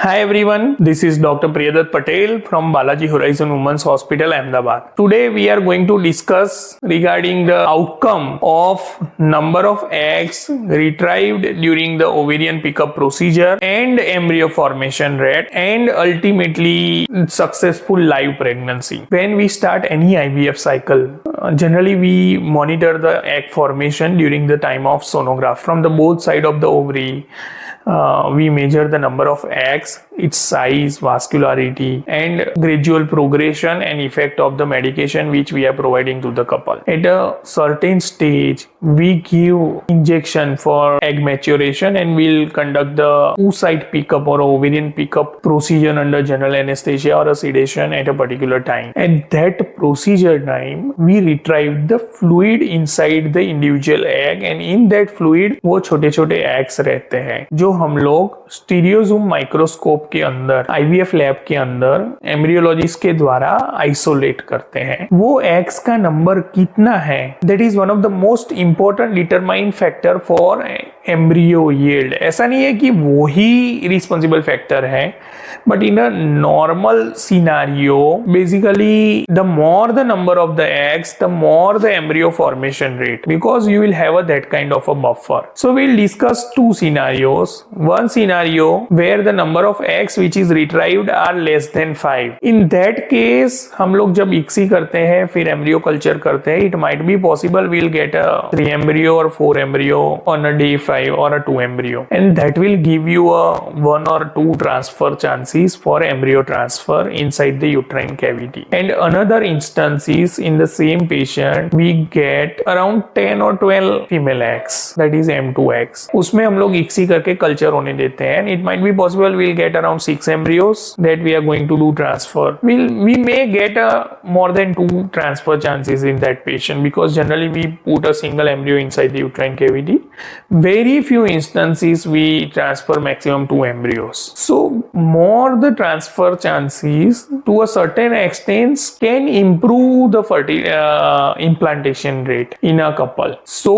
Hi everyone, this is Dr. Priyadat Patel from Balaji Horizon Women's Hospital, Ahmedabad. Today we are going to discuss regarding the outcome of number of eggs retrieved during the ovarian pickup procedure and embryo formation rate and ultimately successful live pregnancy. When we start any IVF cycle, generally we monitor the egg formation during the time of sonograph from the both side of the ovary. We measure the number of eggs, its size, vascularity, and gradual progression and effect of the medication which we are providing to the couple. At a certain stage, we give injection for egg maturation and we'll conduct the oocyte pickup or ovarian pickup procedure under general anesthesia or a sedation at a particular time. At that procedure time, we retrieve the fluid inside the individual egg and in that fluid वो छोटे छोटे eggs रहते हैं जो हम लोग स्टीरियोजूम microscope के अंदर IVF लैब के अंदर एम्ब्रियोलॉजिस्ट के द्वारा आइसोलेट करते हैं. वो एग्स का नंबर कितना है, that is one of the most important determine factor for embryo yield. ऐसा नहीं है कि वो ही रिस्पॉन्सिबल फैक्टर है, but in a normal scenario basically the more the number of the eggs the more the embryo formation rate, because you will have that kind of a buffer. So we'll discuss two scenarios. One scenario where the number of eggs which is retrieved are less than 5. In that case, हम लोग जब ICSI करते हैं फिर embryo culture करते हैं, it might be possible we'll get a 3 embryo or 4 embryo on a day 5 or a 2 embryo, and that will give you a 1 or 2 transfer chances for embryo transfer inside the uterine cavity. And another instance is in the same patient we get around 10 or 12 female eggs, that is M2 eggs. उसमें हम लोग ICSI करके culture होने देते हैं. It might be possible we'll get around 6 embryos that we are going to do transfer. We may get more than 2 transfer chances in that patient because generally we put a single embryo inside the uterine cavity. Very few instances we transfer maximum 2 embryos. So more the transfer chances to a certain extent can improve the implantation rate in a couple. So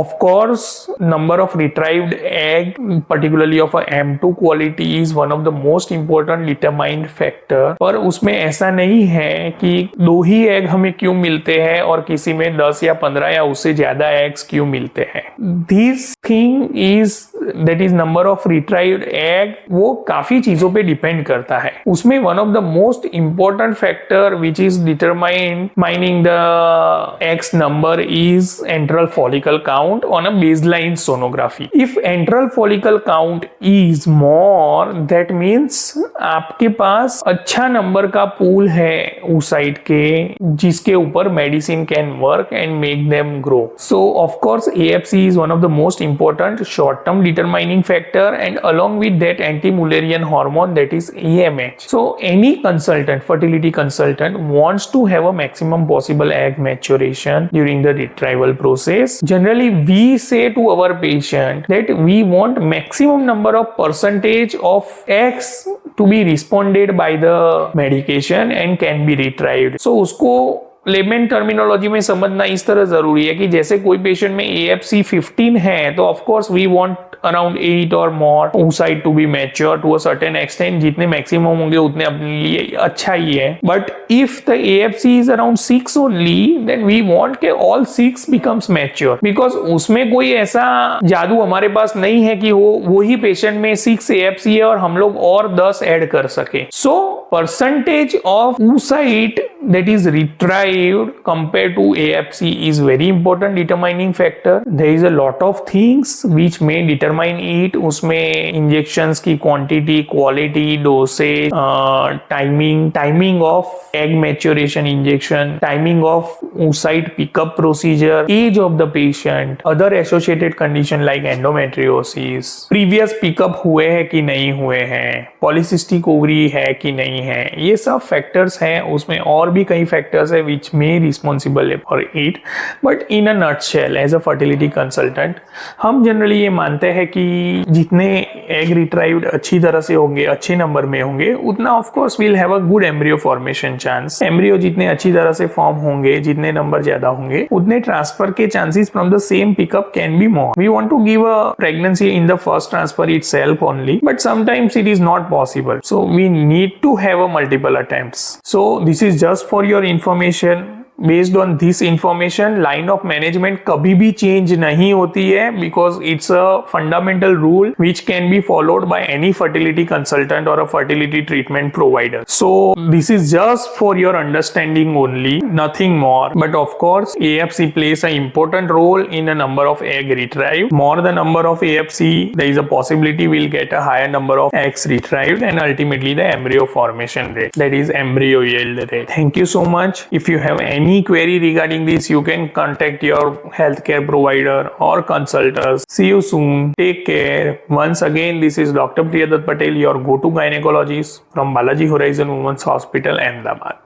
of course number of retrieved egg particularly of a M2 quality is one of the most important determined factor. पर उसमें ऐसा नहीं है कि 2 ही egg हमें क्यों मिलते हैं और किसी में 10 या 15 या उससे ज्यादा एग्स क्यों मिलते हैं. This thing is that is number of retrieved egg वो काफी चीजों पे डिपेंड करता है. उसमें one of the most important factor which is determining the eggs number is antral follicle count on a baseline sonography. If antral follicle count is more, that means आपके पास अच्छा number का पूल है oocyte के जिसके ऊपर medicine can work and make them grow. So of course AFC is one of the most important short-term determining factor, and along with that anti-Mullerian hormone, that is AMH. So any consultant, fertility consultant, wants to have a maximum possible egg maturation during the retrieval process. Generally we say to our patient that we want maximum number of percentage of eggs to be responded by the medication and can be retrieved. So उसको lemon terminology में समझना इस तरह जरूरी है कि जैसे कोई पेशेंट में AFC 15 है तो of course we want around 8 और more oocyte to be mature to a certain extent. जितने मैक्सिमम होंगे उतने अपने लिए अच्छा ही है. But if the AFC is around 6 only then we want के ऑल 6 बिकम्स मैच्योर, बिकॉज उसमें कोई ऐसा जादू हमारे पास नहीं है कि वो ही पेशेंट में 6 AFC है और हम लोग और 10 ऐड कर सके. सो percentage of oocyte that is retrieved compared to AFC is very important determining factor. There is a lot of things which may determine it. उसमें injections की quantity, quality, dosage, timing of egg maturation injection, timing of oocyte pickup procedure, age of the patient, other associated condition like endometriosis, previous pickup हुए हैं कि नहीं हुए हैं, polycystic ovary है कि नहीं है, ये सब फैक्टर्स हैं. उसमें और भी कई फैक्टर्स है which may responsible for it. But in a nutshell as a fertility consultant हम जनरली ये मानते हैं कि जितने एग रिट्राइव्ड अच्छी तरह से होंगे, अच्छे नंबर में होंगे, उतना of course we'll have a good embryo formation chance. Embryo जितने अच्छी तरह से फॉर्म होंगे, जितने नंबर ज्यादा होंगे, उतने ट्रांसफर के chances from the same pickup can be more. We want to give a pregnancy in the first transfer itself only, but sometimes it is not possible, so we need to have a multiple attempts. So this is just for your information. Based on this information, line of management कभी भी change नहीं होती है, because it's a fundamental rule which can be followed by any fertility consultant or a fertility treatment provider. So this is just for your understanding only, nothing more. But of course, AFC plays an important role in a number of egg retrieved. More the number of AFC, there is a possibility we'll get a higher number of eggs retrieved, and ultimately the embryo formation rate, that is embryo yield rate. Thank you so much. If you have any query regarding this, you can contact your healthcare provider or consult us. See you soon. Take care. Once again, this is Dr. Priyadat Patel, your go-to gynecologist from Balaji Horizon Women's Hospital, Ahmedabad.